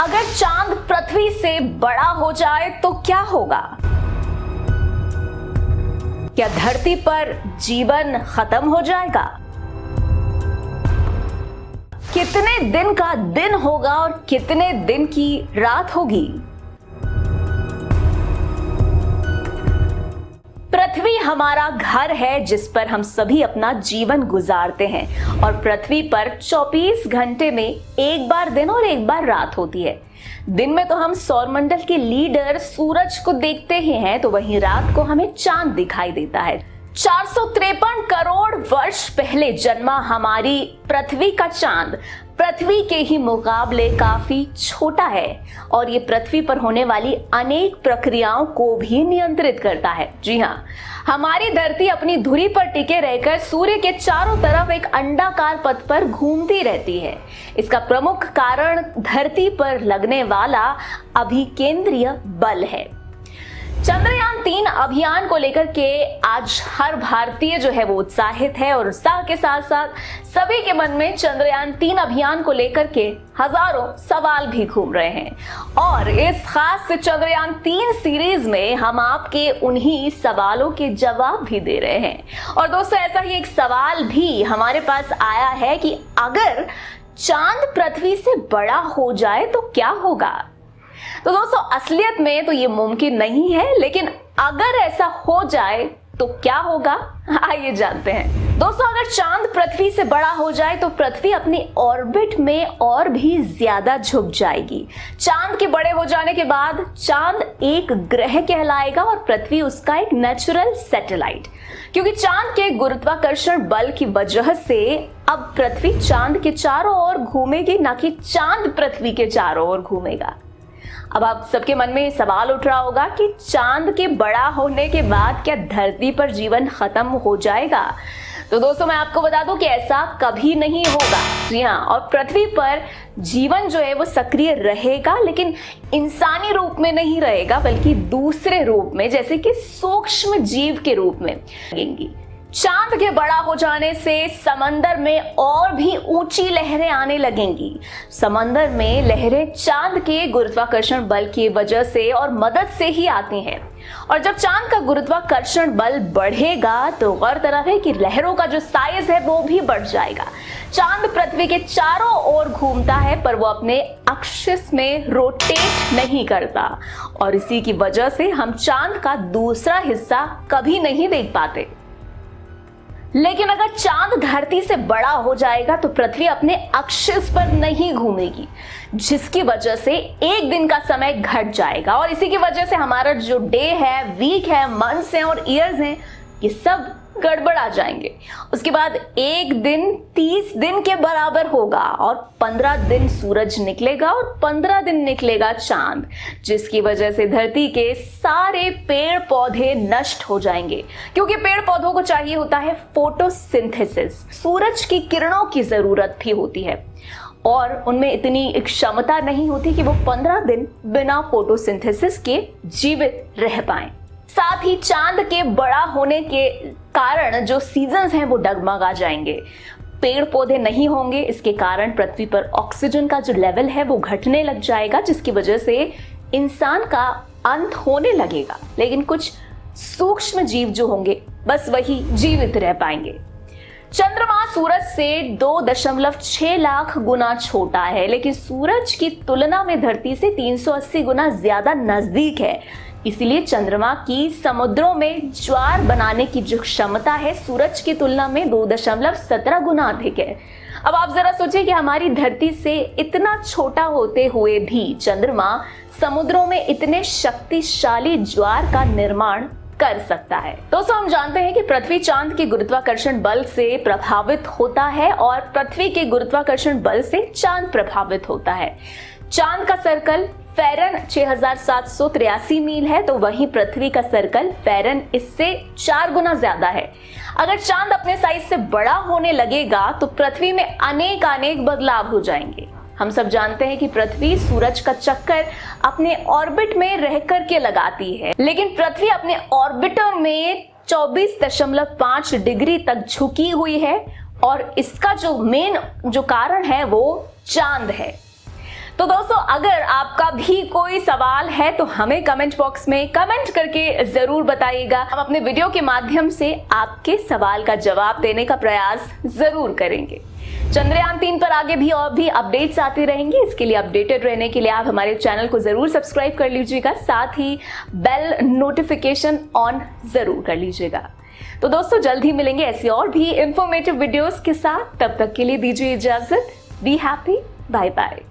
अगर चांद पृथ्वी से बड़ा हो जाए तो क्या होगा? क्या धरती पर जीवन खत्म हो जाएगा? कितने दिन का दिन होगा और कितने दिन की रात होगी? पृथ्वी हमारा घर है जिस पर हम सभी अपना जीवन गुजारते हैं और पृथ्वी पर 24 घंटे में एक बार दिन और एक बार रात होती है। दिन में तो हम सौरमंडल के लीडर सूरज को देखते ही हैं, तो वहीं रात को हमें चांद दिखाई देता है। 453 करोड़ वर्ष पहले जन्मा हमारी पृथ्वी का चांद पृथ्वी के ही मुकाबले काफी छोटा है और ये पृथ्वी पर होने वाली अनेक प्रक्रियाओं को भी नियंत्रित करता है। जी हाँ, हमारी धरती अपनी धुरी पर टिके रहकर सूर्य के चारों तरफ एक अंडाकार पथ पर घूमती रहती है। इसका प्रमुख कारण धरती पर लगने वाला अभिकेंद्रीय बल है। चंद्रयान 3 अभियान को लेकर के आज हर भारतीय जो है वो उत्साहित है और उत्साह के साथ साथ सभी के मन में चंद्रयान 3 अभियान को लेकर के हजारों सवाल भी घूम रहे हैं। और इस खास चंद्रयान 3 सीरीज में हम आपके उन्हीं सवालों के जवाब भी दे रहे हैं। और दोस्तों, ऐसा ही एक सवाल भी हमारे पास आया है कि अगर चांद पृथ्वी से बड़ा हो जाए तो क्या होगा? तो दोस्तों, असलियत में तो ये मुमकिन नहीं है, लेकिन अगर ऐसा हो जाए तो क्या होगा, आइए जानते हैं। दोस्तों, अगर चांद पृथ्वी से बड़ा हो जाए तो पृथ्वी अपनी ऑर्बिट में और भी ज्यादा झुक जाएगी। चांद के बड़े हो जाने के बाद चांद एक ग्रह कहलाएगा और पृथ्वी उसका एक नेचुरल सैटेलाइट, क्योंकि चांद के गुरुत्वाकर्षण बल की वजह से अब पृथ्वी चांद के चारों ओर घूमेगी, ना कि चांद पृथ्वी के चारों ओर घूमेगा। अब आप सबके मन में सवाल उठ रहा होगा कि चांद के बड़ा होने के बाद क्या धरती पर जीवन खत्म हो जाएगा? तो दोस्तों, मैं आपको बता दूं कि ऐसा कभी नहीं होगा। जी हाँ, और पृथ्वी पर जीवन जो है वो सक्रिय रहेगा, लेकिन इंसानी रूप में नहीं रहेगा, बल्कि दूसरे रूप में, जैसे कि सूक्ष्म जीव के रूप में लगेंगी। चांद के बड़ा हो जाने से समंदर में और भी ऊंची लहरें आने लगेंगी। समंदर में लहरें चांद के गुरुत्वाकर्षण बल की वजह से और मदद से ही आती हैं। और जब चांद का गुरुत्वाकर्षण बल बढ़ेगा तो गौरतलब है कि लहरों का जो साइज है वो भी बढ़ जाएगा। चांद पृथ्वी के चारों ओर घूमता है, पर वो अपने एक्सिस में रोटेट नहीं करता और इसी की वजह से हम चांद का दूसरा हिस्सा कभी नहीं देख पाते। लेकिन अगर चांद धरती से बड़ा हो जाएगा तो पृथ्वी अपने एक्सिस पर नहीं घूमेगी, जिसकी वजह से एक दिन का समय घट जाएगा और इसी की वजह से हमारा जो डे है, वीक है, मंथ्स हैं और ईयर्स हैं, ये सब गड़बड़ा जाएंगे। उसके बाद एक दिन 30 दिन के बराबर होगा और 15 दिन सूरज निकलेगा और 15 दिन निकलेगा चांद, जिसकी वजह से धरती के सारे पेड़ पौधे नष्ट हो जाएंगे, क्योंकि पेड़ पौधों को चाहिए होता है फोटोसिंथेसिस। सूरज की किरणों की जरूरत भी होती है और उनमें इतनी क्षमता नहीं होती कि वो 15 दिन बिना फोटोसिंथेसिस के जीवित रह पाएं। साथ ही चांद के बड़ा होने के कारण जो सीजन्स हैं वो डगमगा जाएंगे। पेड़ पौधे नहीं होंगे, इसके कारण पृथ्वी पर ऑक्सीजन का जो लेवल है वो घटने लग जाएगा, जिसकी वजह से इंसान का अंत होने लगेगा। लेकिन कुछ सूक्ष्म जीव जो होंगे बस वही जीवित रह पाएंगे। चंद्रमा सूरज से 2.6 लाख गुना छोटा है, लेकिन सूरज की तुलना में धरती से 380 गुना ज्यादा नजदीक है। इसीलिए चंद्रमा की समुद्रों में ज्वार बनाने की जो क्षमता है सूरज की तुलना में 2.17 गुना अधिक है। अब आप जरा सोचिए कि हमारी धरती से इतना छोटा होते हुए भी चंद्रमा समुद्रों में इतने शक्तिशाली ज्वार का निर्माण कर सकता है। दोस्तों, हम जानते हैं कि पृथ्वी चांद के गुरुत्वाकर्षण बल से प्रभावित होता है और पृथ्वी के गुरुत्वाकर्षण बल से चांद प्रभावित होता है। चांद का सर्कल फेरन 6783 मील है, तो वहीं पृथ्वी का सर्कल फेरन इससे 4 गुना ज्यादा है। अगर चांद अपने साइज से बड़ा होने लगेगा तो पृथ्वी में अनेक बदलाव हो जाएंगे। हम सब जानते हैं कि पृथ्वी सूरज का चक्कर अपने ऑर्बिट में रह करके लगाती है, लेकिन पृथ्वी अपने ऑर्बिटर में 24.5 डिग्री तक झुकी हुई है और इसका जो मेन कारण है वो चांद है। तो दोस्तों, अगर आपका भी कोई सवाल है तो हमें कमेंट बॉक्स में कमेंट करके जरूर बताइएगा। हम अपने वीडियो के माध्यम से आपके सवाल का जवाब देने का प्रयास जरूर करेंगे। चंद्रयान 3 पर आगे भी और भी अपडेट्स आती रहेंगी। इसके लिए अपडेटेड रहने के लिए आप हमारे चैनल को जरूर सब्सक्राइब कर लीजिएगा, साथ ही बेल नोटिफिकेशन ऑन जरूर कर लीजिएगा। तो दोस्तों, जल्द ही मिलेंगे ऐसी और भी इंफॉर्मेटिव वीडियोस के साथ। तब तक के लिए दीजिए इजाजत। Be happy, bye bye.